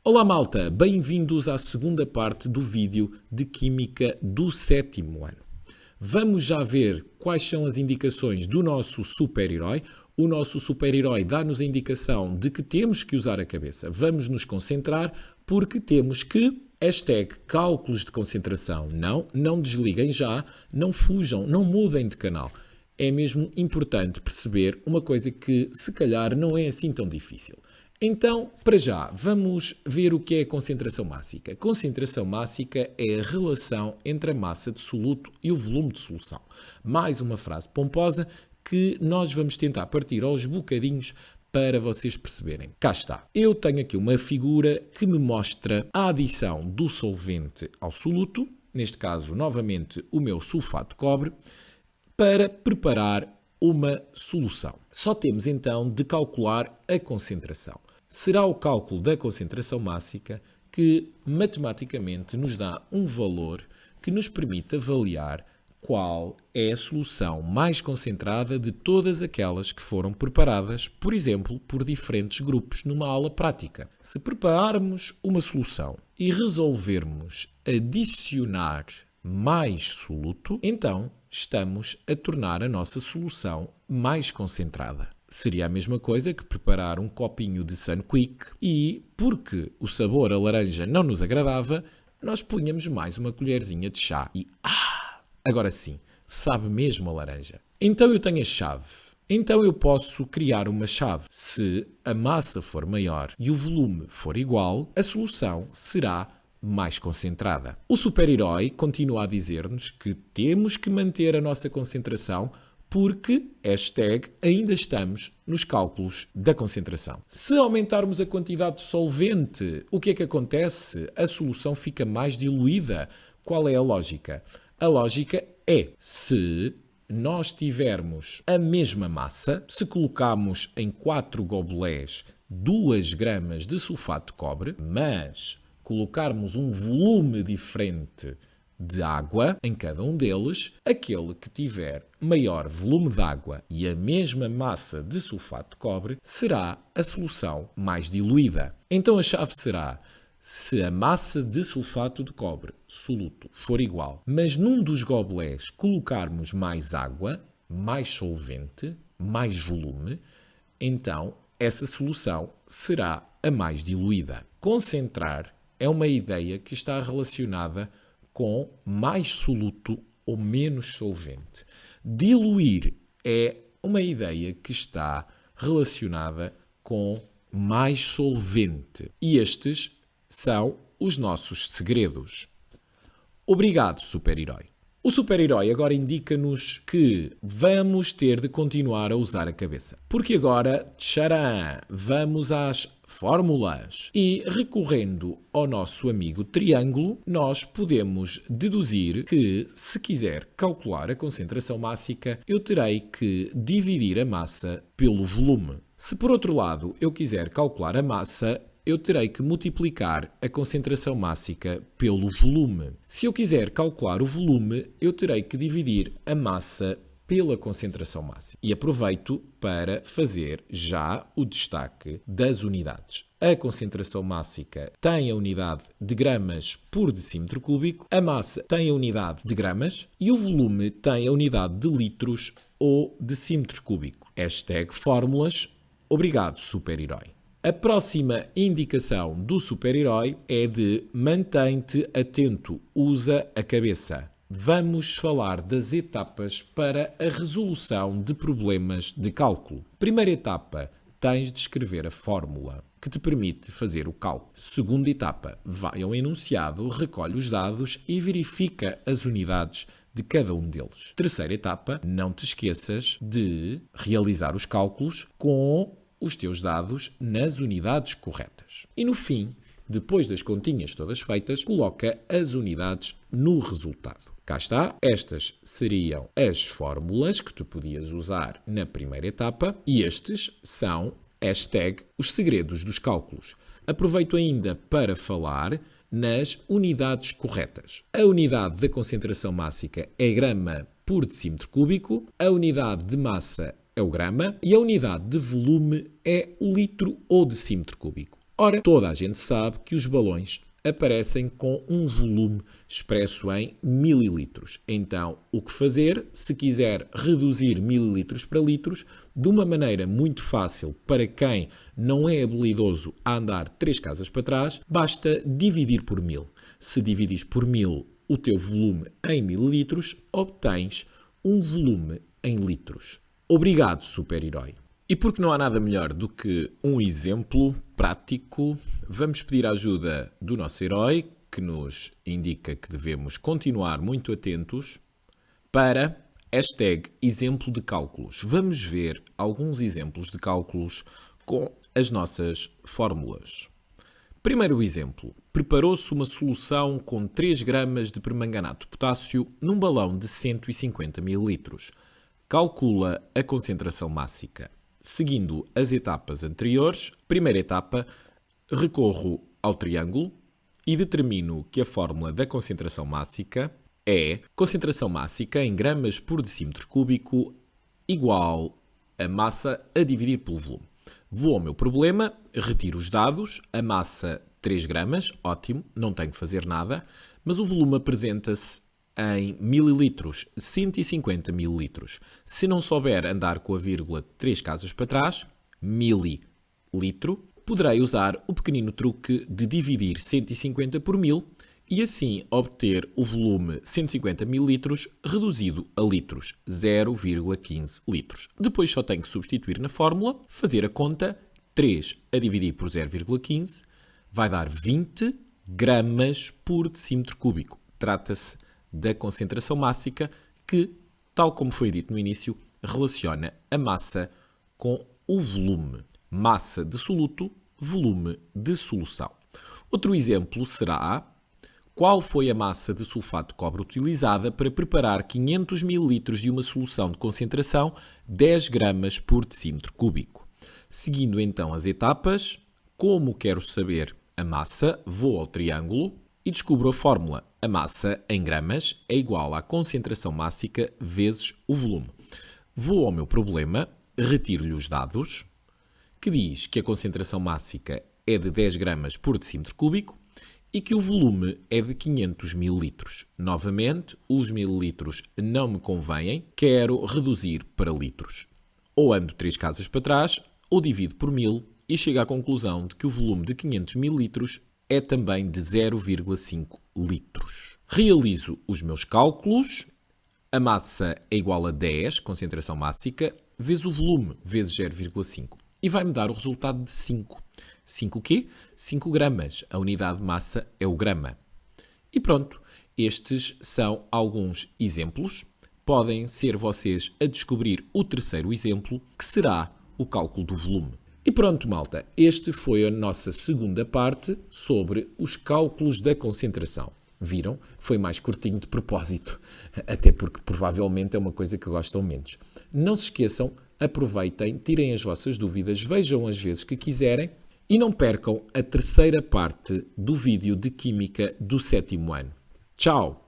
Olá malta, bem-vindos à segunda parte do vídeo de Química do sétimo ano. Vamos já ver quais são as indicações do nosso super-herói. O nosso super-herói dá-nos a indicação de que temos que usar a cabeça. Vamos nos concentrar porque temos que... #cálculos de concentração. Não desliguem já, não fujam, não mudem de canal. É mesmo importante perceber uma coisa que se calhar não é assim tão difícil. Então, para já, vamos ver o que é a concentração mássica. Concentração mássica é a relação entre a massa de soluto e o volume de solução. Mais uma frase pomposa que nós vamos tentar partir aos bocadinhos para vocês perceberem. Cá está. Eu tenho aqui uma figura que me mostra a adição do solvente ao soluto, neste caso, novamente, o meu sulfato de cobre, para preparar uma solução. Só temos então de calcular a concentração. Será o cálculo da concentração mássica que matematicamente nos dá um valor que nos permite avaliar qual é a solução mais concentrada de todas aquelas que foram preparadas, por exemplo, por diferentes grupos numa aula prática. Se prepararmos uma solução e resolvermos adicionar mais soluto, então estamos a tornar a nossa solução mais concentrada. Seria a mesma coisa que preparar um copinho de Sunquick e, porque o sabor a laranja não nos agradava, nós punhamos mais uma colherzinha de chá e agora sim, sabe mesmo a laranja. Então eu tenho a chave. Então eu posso criar uma chave. Se a massa for maior e o volume for igual, a solução será mais concentrada. O super-herói continua a dizer-nos que temos que manter a nossa concentração porque, ainda estamos nos cálculos da concentração. Se aumentarmos a quantidade de solvente, o que é que acontece? A solução fica mais diluída. Qual é a lógica? A lógica é, se nós tivermos a mesma massa, se colocarmos em 4 gobelés 2 gramas de sulfato de cobre, mas colocarmos um volume diferente de água em cada um deles, aquele que tiver maior volume de água e a mesma massa de sulfato de cobre será a solução mais diluída. Então a chave será: se a massa de sulfato de cobre, soluto, for igual, mas num dos gobelés colocarmos mais água, mais solvente, mais volume, então essa solução será a mais diluída. Concentrar é uma ideia que está relacionada com mais soluto ou menos solvente. Diluir é uma ideia que está relacionada com mais solvente. E estes são os nossos segredos. Obrigado, super-herói. O super-herói agora indica-nos que vamos ter de continuar a usar a cabeça. Porque agora, tcharam, vamos às fórmulas. E recorrendo ao nosso amigo triângulo, nós podemos deduzir que, se quiser calcular a concentração mássica, eu terei que dividir a massa pelo volume. Se por outro lado eu quiser calcular a massa, eu terei que multiplicar a concentração mássica pelo volume. Se eu quiser calcular o volume, eu terei que dividir a massa pela concentração máxima. E aproveito para fazer já o destaque das unidades. A concentração mássica tem a unidade de gramas por decímetro cúbico, a massa tem a unidade de gramas e o volume tem a unidade de litros ou decímetro cúbico. #fórmulas. Obrigado, super-herói. A próxima indicação do super-herói é de mantém-te atento, usa a cabeça. Vamos falar das etapas para a resolução de problemas de cálculo. Primeira etapa, tens de escrever a fórmula que te permite fazer o cálculo. Segunda etapa, vai ao enunciado, recolhe os dados e verifica as unidades de cada um deles. Terceira etapa, não te esqueças de realizar os cálculos com os teus dados nas unidades corretas. E no fim, depois das continhas todas feitas, coloca as unidades no resultado. Cá está, estas seriam as fórmulas que tu podias usar na primeira etapa e estes são #os segredos dos cálculos. Aproveito ainda para falar nas unidades corretas. A unidade da concentração mássica é grama por decímetro cúbico, a unidade de massa é o grama e a unidade de volume é o litro ou decímetro cúbico. Ora, toda a gente sabe que os balões aparecem com um volume expresso em mililitros. Então, o que fazer se quiser reduzir mililitros para litros de uma maneira muito fácil para quem não é habilidoso a andar 3 casas para trás, basta dividir por 1000. Se dividires por 1000 o teu volume em mililitros, obtens um volume em litros. Obrigado, super-herói! E porque não há nada melhor do que um exemplo prático, vamos pedir a ajuda do nosso herói, que nos indica que devemos continuar muito atentos, para #exemplo de cálculos. Vamos ver alguns exemplos de cálculos com as nossas fórmulas. Primeiro exemplo. Preparou-se uma solução com 3 gramas de permanganato de potássio num balão de 150 ml. Calcula a concentração mássica. Seguindo as etapas anteriores, primeira etapa, recorro ao triângulo e determino que a fórmula da concentração mássica é concentração mássica em gramas por decímetro cúbico igual a massa a dividir pelo volume. Vou ao meu problema, retiro os dados, a massa 3 gramas, ótimo, não tenho que fazer nada, mas o volume apresenta-se em mililitros, 150 mililitros. Se não souber andar com a vírgula 3 casas para trás, mililitro, poderei usar o pequenino truque de dividir 150 por 1000 e assim obter o volume 150 mililitros reduzido a litros, 0,15 litros. Depois só tenho que substituir na fórmula, fazer a conta, 3 a dividir por 0,15 vai dar 20 gramas por decímetro cúbico. Trata-se da concentração mássica que, tal como foi dito no início, relaciona a massa com o volume. Massa de soluto, volume de solução. Outro exemplo será: qual foi a massa de sulfato de cobre utilizada para preparar 500 ml de uma solução de concentração 10 gramas por decímetro cúbico? Seguindo então as etapas, como quero saber a massa, vou ao triângulo e descubro a fórmula. A massa em gramas é igual à concentração mássica vezes o volume. Vou ao meu problema, retiro-lhe os dados, que diz que a concentração mássica é de 10 gramas por decímetro cúbico e que o volume é de 500 ml. Novamente, os mililitros não me convêm, quero reduzir para litros. Ou ando 3 casas para trás, ou divido por 1000 e chego à conclusão de que o volume de 500 ml é também de 0,5 litros. Realizo os meus cálculos. A massa é igual a 10, concentração mássica, vezes o volume, vezes 0,5. E vai-me dar o resultado de 5. 5 o quê? 5 gramas. A unidade de massa é o grama. E pronto, estes são alguns exemplos. Podem ser vocês a descobrir o terceiro exemplo, que será o cálculo do volume. E pronto, malta, este foi a nossa segunda parte sobre os cálculos da concentração. Viram? Foi mais curtinho de propósito, até porque provavelmente é uma coisa que gostam menos. Não se esqueçam, aproveitem, tirem as vossas dúvidas, vejam as vezes que quiserem e não percam a terceira parte do vídeo de Química do 7º ano. Tchau!